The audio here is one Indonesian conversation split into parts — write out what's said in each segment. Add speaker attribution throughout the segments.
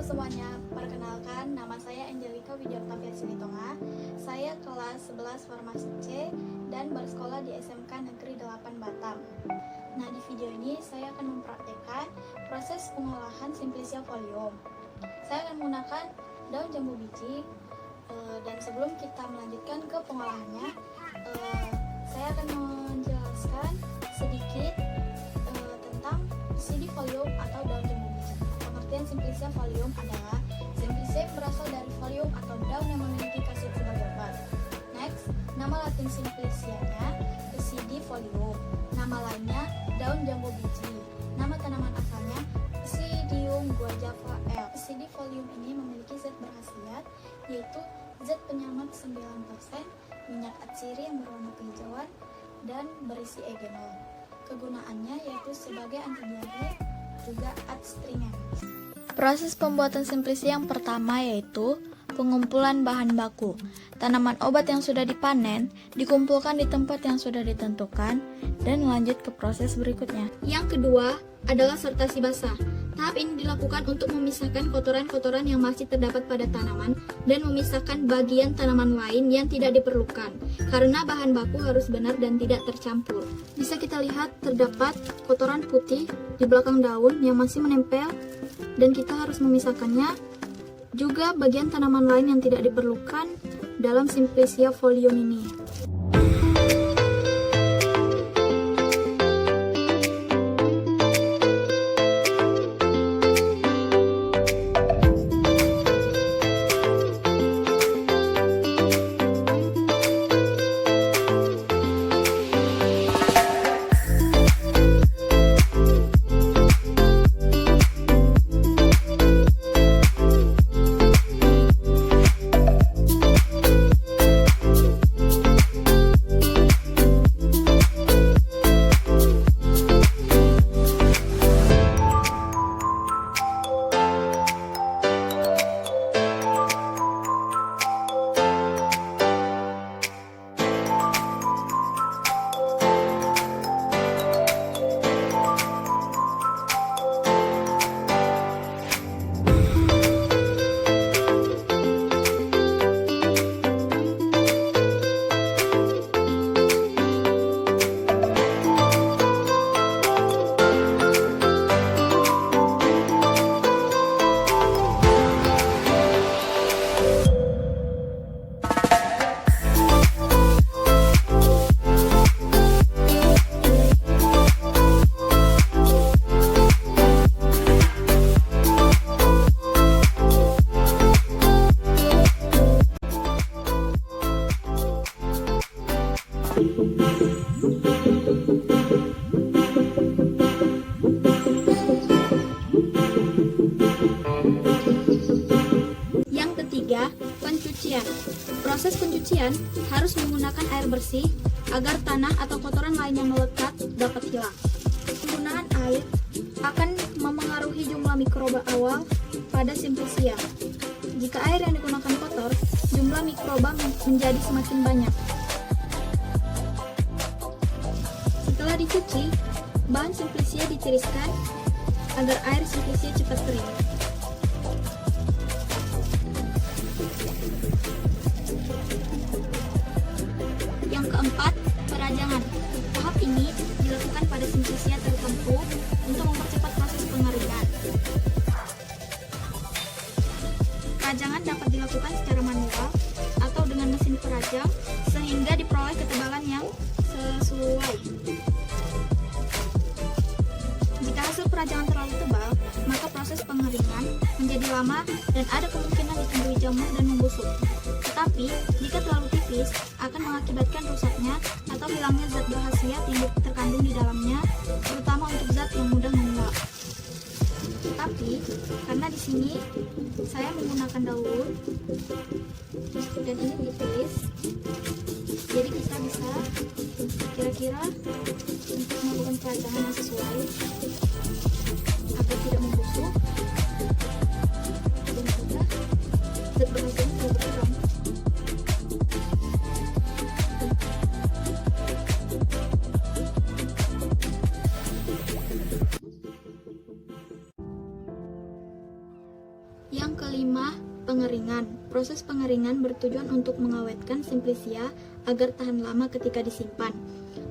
Speaker 1: semuanya, perkenalkan nama saya Angelika Widyartavia Silitonga. Saya kelas 11 Farmasi C dan bersekolah di SMK Negeri 8 Batam. Nah, di video ini saya akan mempraktekkan proses pengolahan Simplicia folium. Saya akan menggunakan daun jambu biji, dan sebelum kita melanjutkan ke pengolahannya, saya akan menjelaskan sedikit tentang PCD folium atau daun jambu biji. Pengertian Simplicia folium adalah Simplicia berasal dari folium atau daun yang memiliki khasiat sebagai obat. Next, nama Latin Simplicianya PCD folium. Nama lainnya daun jambu biji. Nama tanaman asalnya Psidium guajava L. PCD folium ini memiliki zat berkhasiat yaitu zat penyamat 9%, minyak atsiri yang berwarna kehijauan, dan berisi eugenol. Kegunaannya yaitu sebagai anti diare, juga adstringen. Proses pembuatan Simplicia yang pertama yaitu pengumpulan bahan baku. Tanaman obat yang sudah dipanen dikumpulkan di tempat yang sudah ditentukan dan lanjut ke proses berikutnya. Yang kedua adalah sortasi basah. Tahap ini dilakukan untuk memisahkan kotoran-kotoran yang masih terdapat pada tanaman dan memisahkan bagian tanaman lain yang tidak diperlukan, karena bahan baku harus benar dan tidak tercampur. Bisa kita lihat terdapat kotoran putih di belakang daun yang masih menempel dan kita harus memisahkannya. Juga bagian tanaman lain yang tidak diperlukan dalam Simplicia folium ini. Yang ketiga, pencucian. Proses pencucian harus menggunakan air bersih agar tanah atau kotoran lain yang melekat dapat hilang. Penggunaan air akan memengaruhi jumlah mikroba awal pada Simplicia. Jika air yang digunakan kotor, jumlah mikroba menjadi semakin banyak. Setelah dicuci, bahan Simplicia ditiriskan agar air Simplicia cepat kering. Yang keempat, perajangan. Tahap ini dilakukan pada Simplicia tertentu untuk mempercepat proses pengeringan. Perajangan dapat dilakukan secara manual atau dengan mesin perajang sehingga diperoleh ketebalan yang sesuai. Jika hasil perajangan terlalu tebal, maka proses pengeringan menjadi lama dan ada kemungkinan ditumbuhi jamur dan membusuk. Tetapi, jika terlalu tipis, akan mengakibatkan rusaknya atau hilangnya zat berkhasiat yang terkandung di dalamnya, terutama untuk zat yang mudah menguap. Tapi, karena di sini saya menggunakan daun dan ini ditulis, jadi kita bisa kira-kira untuk melakukan perajangan yang sesuai agar tidak membusuk dan juga zat berkhasiat tidak berkurang. Yang kelima, pengeringan. Proses pengeringan bertujuan untuk mengawetkan Simplicia agar tahan lama ketika disimpan.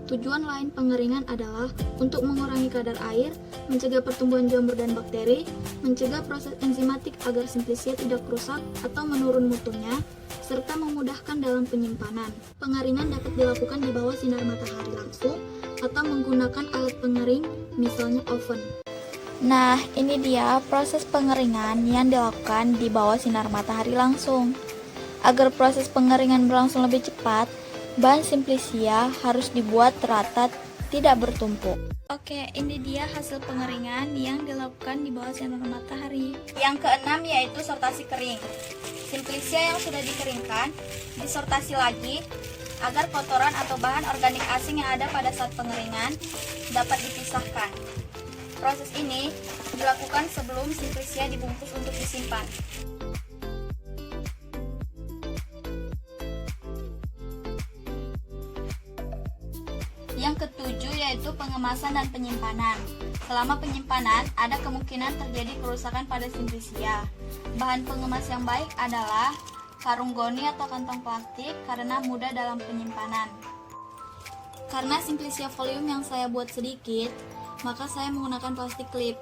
Speaker 1: Tujuan lain pengeringan adalah untuk mengurangi kadar air, mencegah pertumbuhan jamur dan bakteri, mencegah proses enzimatik agar Simplicia tidak rusak atau menurun mutunya, serta memudahkan dalam penyimpanan. Pengeringan dapat dilakukan di bawah sinar matahari langsung atau menggunakan alat pengering, misalnya oven. Nah, ini dia proses pengeringan yang dilakukan di bawah sinar matahari langsung. Agar proses pengeringan berlangsung lebih cepat, bahan Simplicia harus dibuat rata, tidak bertumpuk. Oke, ini dia hasil pengeringan yang dilakukan di bawah sinar matahari. Yang keenam yaitu sortasi kering. Simplicia yang sudah dikeringkan disortasi lagi agar kotoran atau bahan organik asing yang ada pada saat pengeringan dapat dipisahkan. Proses ini dilakukan sebelum Simplicia dibungkus untuk disimpan. Yang ketujuh yaitu pengemasan dan penyimpanan. Selama penyimpanan, ada kemungkinan terjadi kerusakan pada Simplicia. Bahan pengemas yang baik adalah karung goni atau kantong plastik karena mudah dalam penyimpanan. Karena Simplicia volume yang saya buat sedikit, maka saya menggunakan plastik clip.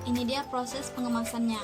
Speaker 1: Ini dia proses pengemasannya.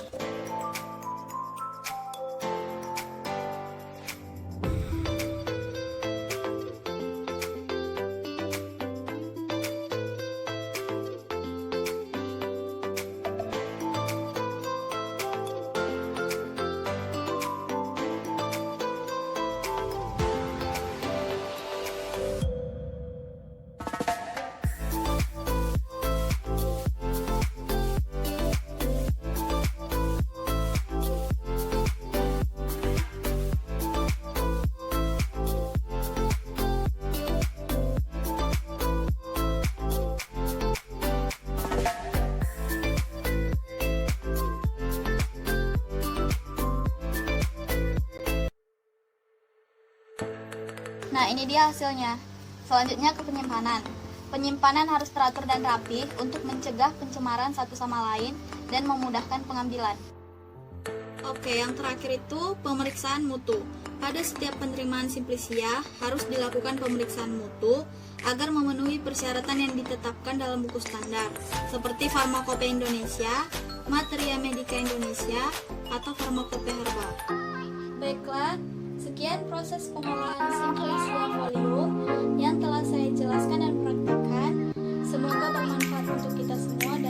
Speaker 1: Nah, ini dia hasilnya. Selanjutnya ke penyimpanan. Penyimpanan harus teratur dan rapi untuk mencegah pencemaran satu sama lain dan memudahkan pengambilan. Oke, yang terakhir itu pemeriksaan mutu. Pada setiap penerimaan Simplicia harus dilakukan pemeriksaan mutu agar memenuhi persyaratan yang ditetapkan dalam buku standar, seperti Farmakopeia Indonesia, Materia Medica Indonesia, atau Farmakopeia Herbal. Baiklah, sekian proses pengolahan Simplicia volume yang telah saya jelaskan dan praktekkan. Semoga bermanfaat untuk kita semua.